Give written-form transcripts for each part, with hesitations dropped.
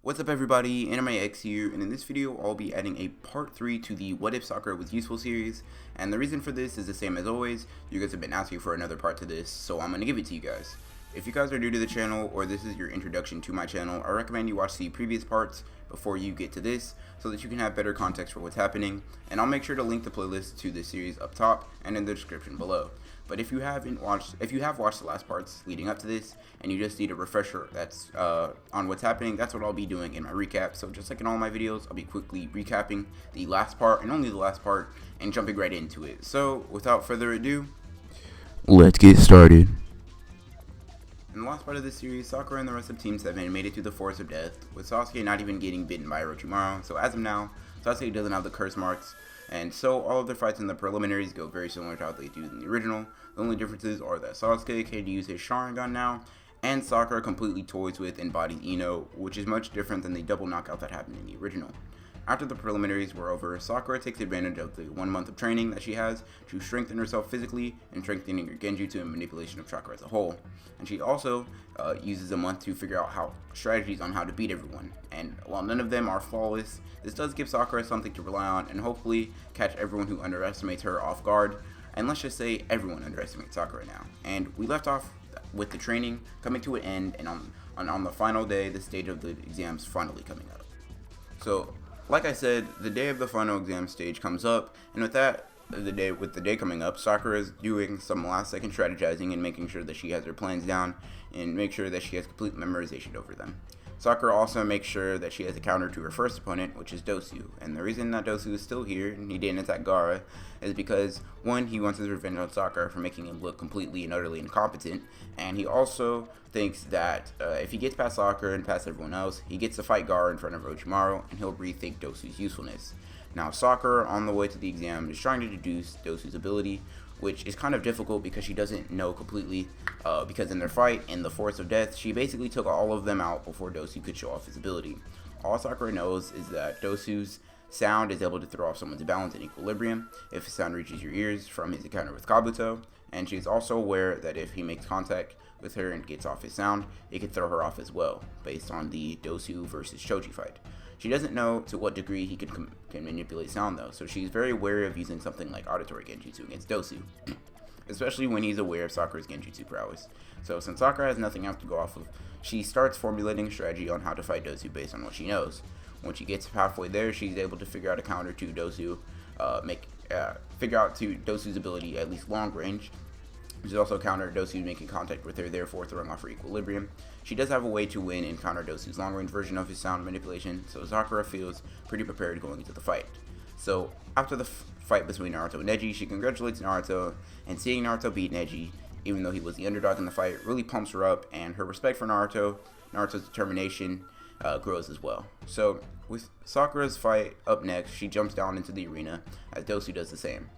What's up everybody, Anime X here, and in this video I'll be adding a part 3 to the What If Sakura Was Useful series, and the reason for this is the same as always. You guys have been asking for another part to this, so I'm going to give it to you guys. If you guys are new to the channel, or this is your introduction to my channel, I recommend you watch the previous parts before you get to this, so that you can have better context for what's happening, and I'll make sure to link the playlist to this series up top and in the description below. But if you have watched the last parts leading up to this, and you just need a refresher that's on what's happening, that's what I'll be doing in my recap. So just like in all my videos, I'll be quickly recapping the last part, and only the last part, and jumping right into it. So without further ado, let's get started. In the last part of this series, Sakura and the rest of Team 7 made it to the Forest of Death, with Sasuke not even getting bitten by Orochimaru. So as of now, Sasuke doesn't have the curse marks, and so all of their fights in the preliminaries go very similar to how they do in the original. The only differences are that Sasuke can use his Sharingan now, and Sakura completely toys with and embodies Ino, which is much different than the double knockout that happened in the original. After the preliminaries were over, Sakura takes advantage of the 1 month of training that she has to strengthen herself physically and strengthening her genjutsu and manipulation of chakra as a whole. And she also uses a month to figure out strategies on how to beat everyone. And while none of them are flawless, this does give Sakura something to rely on and hopefully catch everyone who underestimates her off guard. And let's just say everyone underestimates Sakura now. And we left off with the training coming to an end, and on the final day, the stage of the exams finally coming up. So, like I said, the day of the final exam stage comes up, and with the day coming up, Sakura is doing some last second strategizing and making sure that she has her plans down and make sure that she has complete memorization over them. Sakura also makes sure that she has a counter to her first opponent, which is Dosu. And the reason that Dosu is still here and he didn't attack Gaara is because, one, he wants his revenge on Sakura for making him look completely and utterly incompetent, and he also thinks that if he gets past Sakura and past everyone else, he gets to fight Gaara in front of Orochimaru, and he'll rethink Dosu's usefulness. Now, Sakura, on the way to the exam, is trying to deduce Dosu's ability, which is kind of difficult because she doesn't know completely, because in their fight in the Forest of Death, she basically took all of them out before Dosu could show off his ability. All Sakura knows is that Dosu's sound is able to throw off someone's balance and equilibrium if his sound reaches your ears from his encounter with Kabuto, and she's also aware that if he makes contact with her and gets off his sound, it could throw her off as well, based on the Dosu versus Choji fight. She doesn't know to what degree he can manipulate sound though, so she's very wary of using something like auditory genjutsu against Dosu, especially when he's aware of Sakura's genjutsu prowess. So since Sakura has nothing else to go off of, she starts formulating a strategy on how to fight Dosu based on what she knows. When she gets halfway there, she's able to figure out a counter to Dosu, figure out to Dosu's ability at least long range. She's also countered Dosu making contact with her, therefore throwing off her equilibrium. She does have a way to win and counter Dosu's long-range version of his sound manipulation, so Sakura feels pretty prepared going into the fight. So, after the fight between Naruto and Neji, she congratulates Naruto, and seeing Naruto beat Neji, even though he was the underdog in the fight, really pumps her up, and her respect for Naruto's determination, grows as well. So, with Sakura's fight up next, she jumps down into the arena, as Dosu does the same.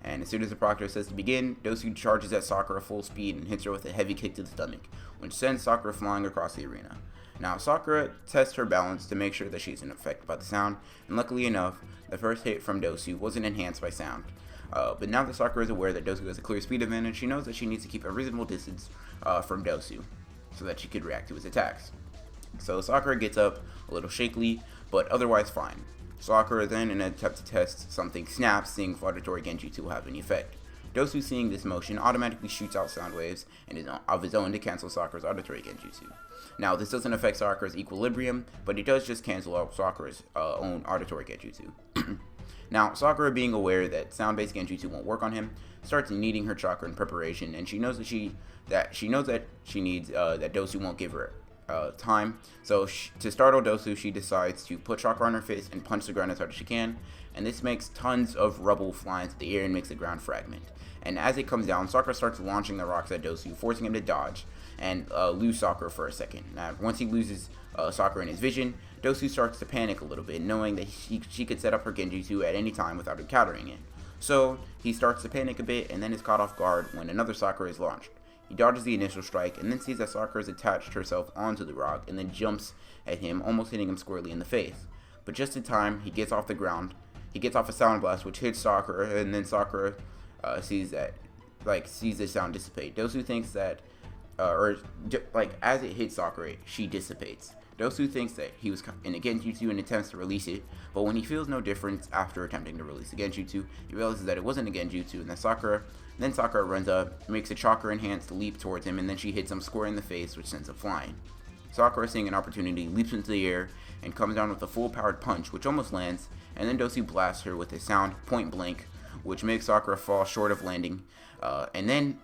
And as soon as the proctor says to begin, Dosu charges at Sakura full speed and hits her with a heavy kick to the stomach, which sends Sakura flying across the arena. Now, Sakura tests her balance to make sure that she isn't affected by the sound, and luckily enough, the first hit from Dosu wasn't enhanced by sound. But now that Sakura is aware that Dosu has a clear speed advantage, she knows that she needs to keep a reasonable distance from Dosu, so that she could react to his attacks. So Sakura gets up a little shakily, but otherwise fine. Sakura then, in an attempt to test something, snaps, seeing if auditory genjutsu will have any effect. Dosu, seeing this motion, automatically shoots out sound waves of his own to cancel Sakura's auditory genjutsu. Now, this doesn't affect Sakura's equilibrium, but it does just cancel out Sakura's own auditory genjutsu. Now, Sakura, being aware that sound-based genjutsu won't work on him, starts kneading her chakra in preparation, and she knows that she needs that Dosu won't give her time. So to startle Dosu, she decides to put chakra on her fist and punch the ground as hard as she can, and this makes tons of rubble fly into the air and makes the ground fragment. And as it comes down, Sakura starts launching the rocks at Dosu, forcing him to dodge and lose Sakura for a second. Now, once he loses Sakura in his vision, Dosu starts to panic a little bit, knowing that she could set up her genjutsu at any time without encountering it. So he starts to panic a bit, and then is caught off guard when another Sakura is launched. He dodges the initial strike, and then sees that Sakura has attached herself onto the rock, and then jumps at him, almost hitting him squarely in the face. But just in time, he gets off the ground. He gets off a sound blast, which hits Sakura, and then Sakura sees the sound dissipate. Dosu thinks that, as it hits Sakura, she dissipates. Dosu thinks that he was in a genjutsu and attempts to release it, but when he feels no difference after attempting to release the genjutsu, he realizes that it wasn't a genjutsu, and that Sakura runs up, makes a chakra-enhanced leap towards him, and then she hits him square in the face, which sends him flying. Sakura, seeing an opportunity, leaps into the air and comes down with a full-powered punch, which almost lands, and then Dosu blasts her with a sound point blank, which makes Sakura fall short of landing, landing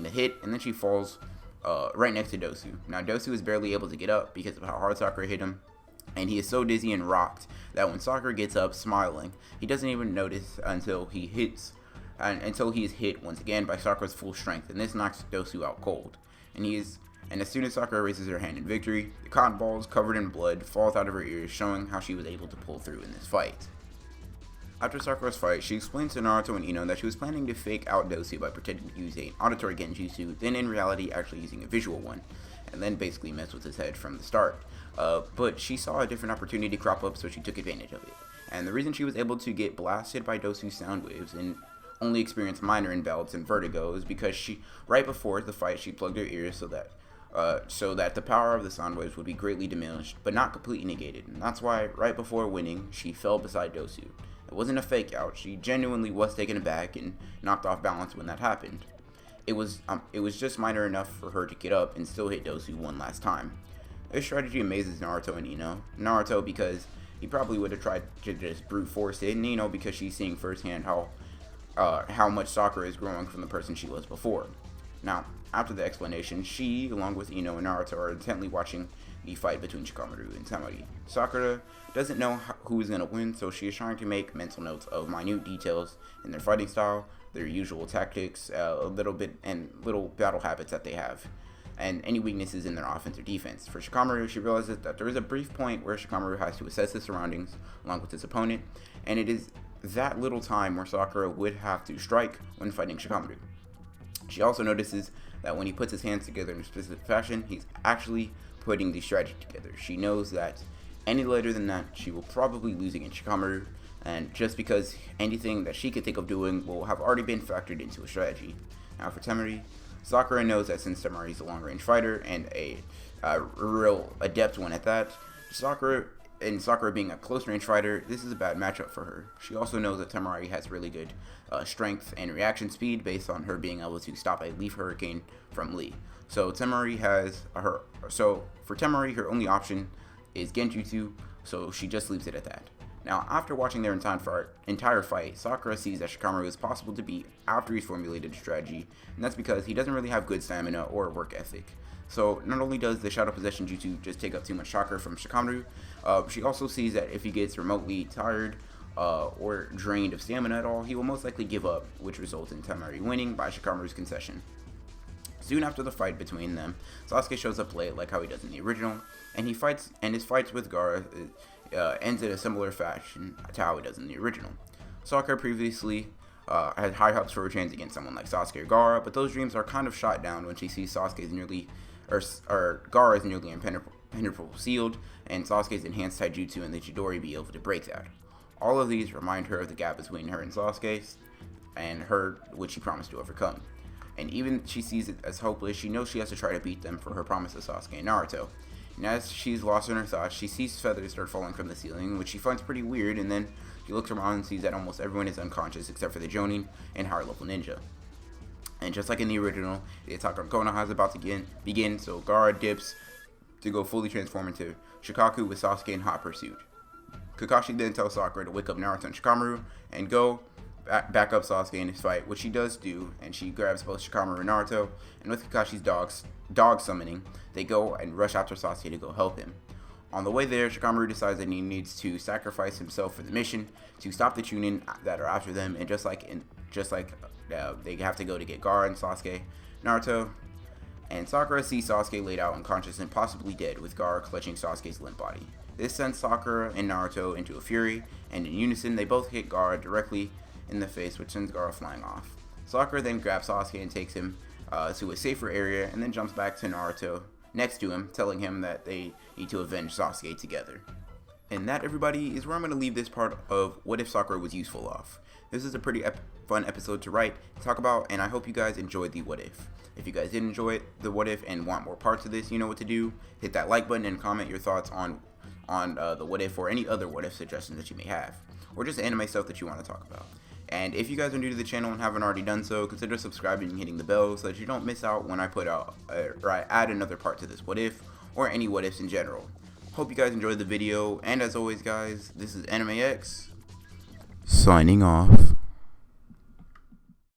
the hit, and then she falls right next to Dosu. Now, Dosu is barely able to get up because of how hard Sakura hit him, and he is so dizzy and rocked that when Sakura gets up smiling, he doesn't even notice until he is hit once again by Sakura's full strength, and this knocks Dosu out cold. And as soon as Sakura raises her hand in victory, the cotton balls covered in blood falls out of her ears, showing how she was able to pull through in this fight. After Sakura's fight, she explains to Naruto and Ino that she was planning to fake out Dosu by pretending to use an auditory genjutsu, then in reality actually using a visual one, and then basically mess with his head from the start. But she saw a different opportunity crop up, so she took advantage of it. And the reason she was able to get blasted by Dosu's sound waves and only experience minor imbalance and vertigo is because right before the fight, she plugged her ears so that the power of the sound waves would be greatly diminished, but not completely negated. And that's why, right before winning, she fell beside Dosu. It wasn't a fake out. She genuinely was taken aback and knocked off balance when that happened. It was just minor enough for her to get up and still hit Dosu one last time. This strategy amazes Naruto and Ino. Naruto because he probably would have tried to just brute force it, and Ino because she's seeing firsthand how much Sakura is growing from the person she was before. Now, after the explanation, she, along with Ino and Naruto, are intently watching the fight between Shikamaru and Temari. Sakura doesn't know who is going to win, so she is trying to make mental notes of minute details in their fighting style, their usual tactics, little battle habits that they have, and any weaknesses in their offense or defense. For Shikamaru, she realizes that there is a brief point where Shikamaru has to assess his surroundings along with his opponent, and it is that little time where Sakura would have to strike when fighting Shikamaru. She also notices that when he puts his hands together in a specific fashion, he's actually putting the strategy together. She knows that any later than that, she will probably lose against Shikamaru, and just because anything that she could think of doing will have already been factored into a strategy. Now for Temari, Sakura knows that since Temari is a long-range fighter and a real adept one at that, Sakura being a close-range fighter, this is a bad matchup for her. She also knows that Temari has really good strength and reaction speed based on her being able to stop a leaf hurricane from Lee. So for Temari, her only option is genjutsu, so she just leaves it at that. Now, after watching their entire fight, Sakura sees that Shikamaru is possible to beat after he's formulated a strategy, and that's because he doesn't really have good stamina or work ethic. So not only does the Shadow Possession Jutsu just take up too much chakra from Shikamaru, she also sees that if he gets remotely tired or drained of stamina at all, he will most likely give up, which results in Temari winning by Shikamaru's concession. Soon after the fight between them, Sasuke shows up late like how he does in the original, and his fights with Gaara ends in a similar fashion to how he does in the original. Sakura previously had high hopes for her chance against someone like Sasuke or Gaara, but those dreams are kind of shot down when she sees Gaara's nearly impenetrable shield, and Sasuke's enhanced taijutsu and the Chidori be able to break that. All of these remind her of the gap between her and Sasuke, and her, which she promised to overcome. And even she sees it as hopeless, she knows she has to try to beat them for her promise to Sasuke and Naruto. And as she's lost in her thoughts, she sees feathers start falling from the ceiling, which she finds pretty weird, and then she looks around and sees that almost everyone is unconscious except for the Jonin and higher level ninja. And just like in the original, the attack on Konoha is about to begin, so Gaara dips to go fully transform into Shikaku with Sasuke in hot pursuit. Kakashi then tells Sakura to wake up Naruto and Shikamaru and go back up Sasuke in his fight, which she does do, and she grabs both Shikamaru and Naruto, and with Kakashi's dog summoning, they go and rush after Sasuke to go help him. On the way there, Shikamaru decides that he needs to sacrifice himself for the mission to stop the Chunin that are after them, and just like they have to go to get Gaara and Sasuke, Naruto and Sakura see Sasuke laid out unconscious and possibly dead, with Gaara clutching Sasuke's limp body. This sends Sakura and Naruto into a fury, and in unison, they both hit Gaara directly in the face, which sends Gaara flying off. Sakura then grabs Sasuke and takes him to a safer area, and then jumps back to Naruto next to him, telling him that they need to avenge Sasuke together. And that, everybody, is where I'm going to leave this part of What If Sakura Was Useful off. This is a pretty fun episode to write, talk about, and I hope you guys enjoyed the What If. If you guys did enjoy the What If and want more parts of this, you know what to do. Hit that like button and comment your thoughts on the What If or any other What If suggestions that you may have, or just anime stuff that you want to talk about. And if you guys are new to the channel and haven't already done so, consider subscribing and hitting the bell so that you don't miss out when I put out or I add another part to this What If or any What Ifs in general. Hope you guys enjoyed the video, and as always guys, this is Anime X, signing off.